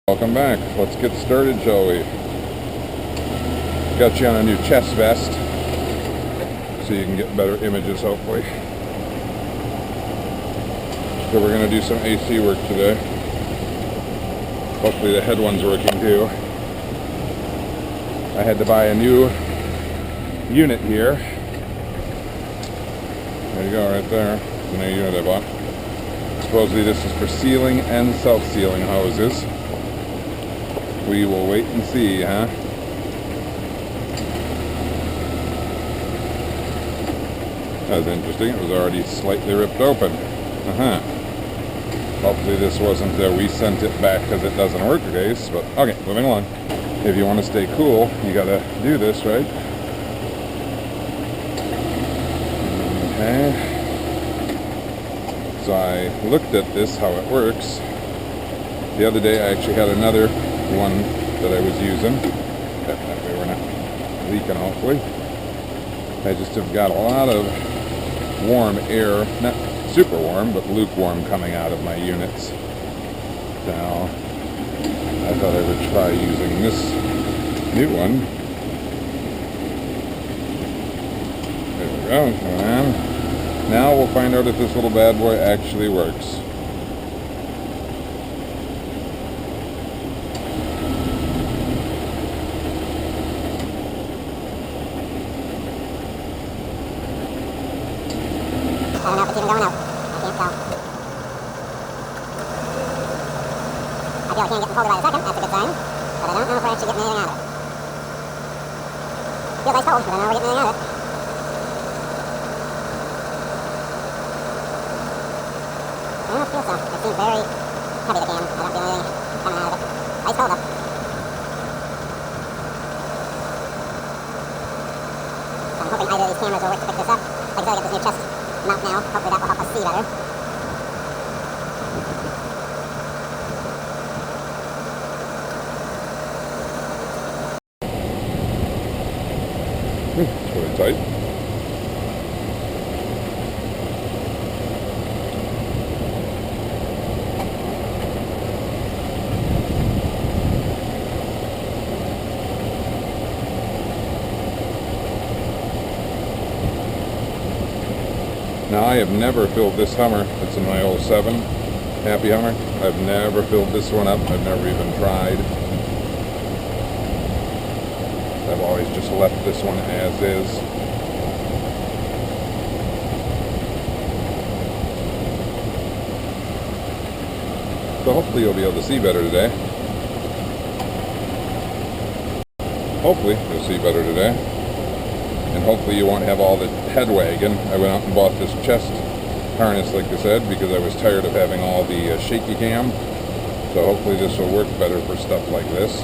Welcome back. Let's get started, shall we? Got you on a new chest vest so you can get better images, hopefully. So we're going to do some AC work today. Hopefully the head one's working too. I had to buy a new unit here. There you go, right there. It's a new unit I bought. Supposedly this is for sealing and self-sealing hoses. We will wait and see, huh? That was interesting. It was already slightly ripped open. Hopefully this wasn't we sent it back because it doesn't work case, but okay, moving along. If you want to stay cool, you gotta do this, right? Okay. So I looked at this, how it works. The other day I actually had another one that I was using. That way we're not leaking, hopefully. I just have got a lot of warm air, not super warm, but lukewarm coming out of my units. So I thought I would try using this new one. There we go. And now we'll find out if this little bad boy actually works. I don't know if it's even going out. I can't tell. I feel I can't get hold of it by the second. That's a good sign. But I don't know if we're actually getting anything out of it. Feels ice cold, but I don't know if we're getting anything out of it. I don't feel so. It seems very heavy, the can. I don't feel anything coming out of it. Ice cold, though. So I'm hoping either of these cameras will work to pick this up. Like I said, I got this new chest mount now. Hopefully that will help us see better. It's really tight. Now I have never filled this Hummer. It's in my 07 Happy Hummer. I've never filled this one up. I've never even tried. I've always just left this one as is. So hopefully you'll be able to see better today. Hopefully you'll see better today. And hopefully you won't have all the head wagging. I went out and bought this chest harness, like I said, because I was tired of having all the shaky cam. So hopefully this will work better for stuff like this.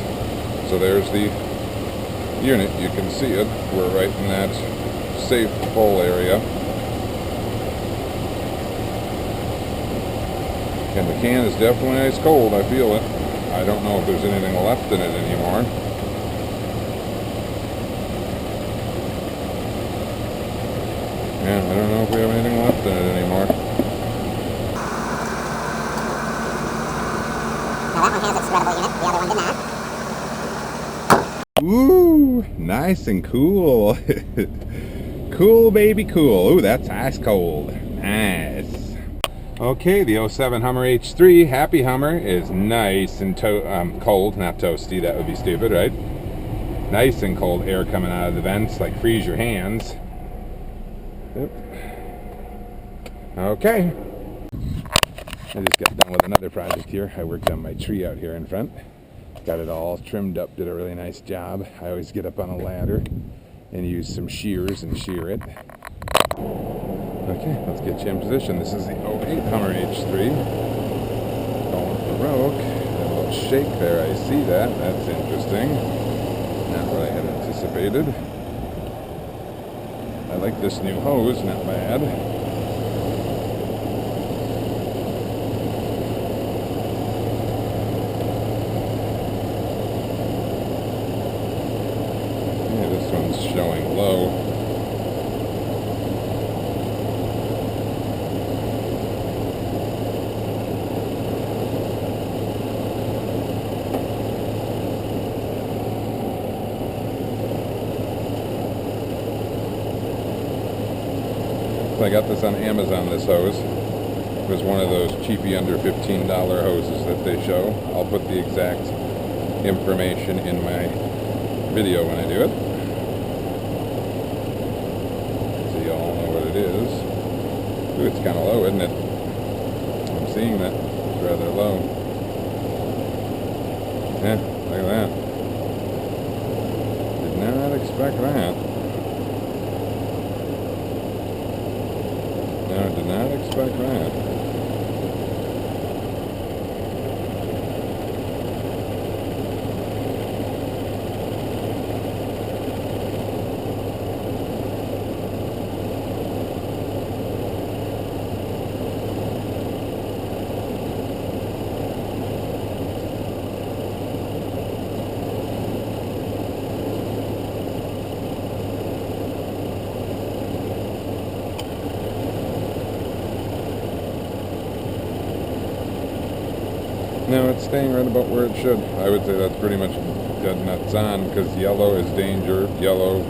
So there's the unit. You can see it. We're right in that safe full area. And the can is definitely ice cold. I feel it. I don't know if there's anything left in it anymore. Yeah, I don't know if we have anything left in it anymore. Now that one has its spreadable unit, the other one did not. Ooh, nice and cool. Cool, baby, cool. Ooh, that's ice cold. Nice. Okay, the 07 Hummer H3 Happy Hummer is nice and cold, not toasty. That would be stupid, right? Nice and cold air coming out of the vents, like freeze your hands. Yep. Okay. I just got done with another project here. I worked on my tree out here in front. Got it all trimmed up, did a really nice job. I always get up on a ladder and use some shears and shear it. Okay, let's get you in position. This is the 08 Hummer H3. Going for broke. A little shake there, I see that. That's interesting. Not what I had anticipated. I like this new hose, not bad. Yeah, this one's showing low. I got this on Amazon, this hose. It was one of those cheapy under $15 hoses that they show. I'll put the exact information in my video when I do it, so you all know what it is. Ooh, it's kind of low, isn't it? I'm seeing that. It's rather low. Yeah, look at that. Did not expect that. No, did not expect that. No, it's staying right about where it should. I would say that's pretty much dead nuts on, because yellow is danger, yellow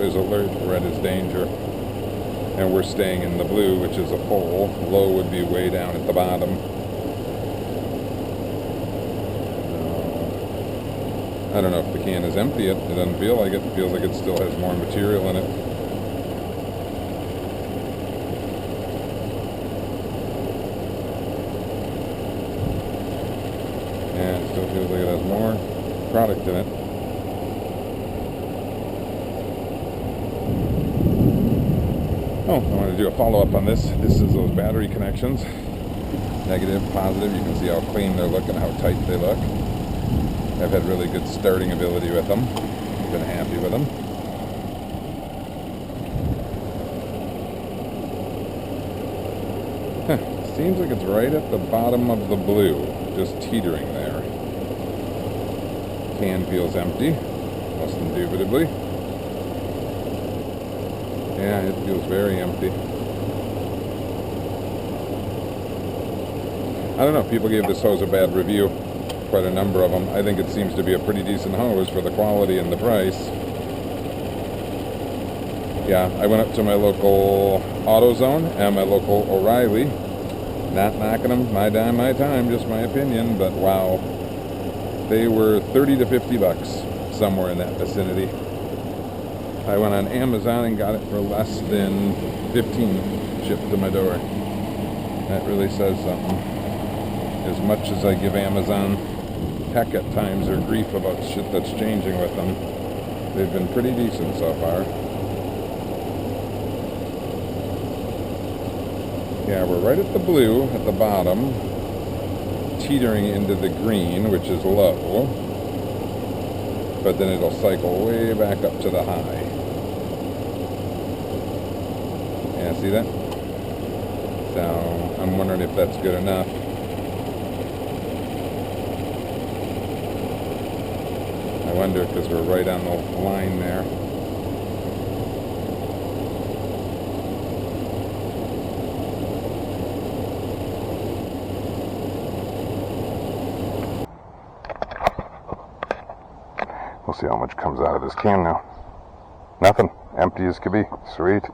is alert, red is danger. And we're staying in the blue, which is a full. Low would be way down at the bottom. I don't know if the can is empty. It doesn't feel like it. It feels like it still has more material in it. Yeah, it still feels like it has more product in it. Oh, I want to do a follow-up on this. This is those battery connections. Negative, positive. You can see how clean they're looking, how tight they look. I've had really good starting ability with them. I've been happy with them. Seems like it's right at the bottom of the blue, just teetering there. Can feels empty, most indubitably. Yeah, it feels very empty. I don't know, people gave this hose a bad review. Quite a number of them. I think it seems to be a pretty decent hose for the quality and the price. Yeah, I went up to my local AutoZone and my local O'Reilly. Not knocking them, my dime, my time, just my opinion, but wow. They were 30 to 50 bucks, somewhere in that vicinity. I went on Amazon and got it for less than 15 shipped to my door. That really says something. As much as I give Amazon heck at times or grief about shit that's changing with them, they've been pretty decent so far. Yeah, we're right at the blue at the bottom, teetering into the green, which is low, but then it'll cycle way back up to the high. Yeah, see that? So I'm wondering if that's good enough. I wonder, because we're right on the line there. We'll see how much comes out of this can now. Nothing. Empty as could be. Sweet.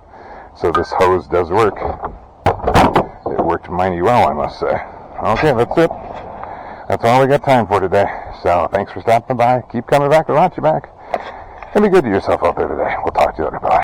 So this hose does work. It worked mighty well, I must say. Okay, that's it. That's all we got time for today. So thanks for stopping by. Keep coming back. We want you back. And be good to yourself out there today. We'll talk to you later. Bye.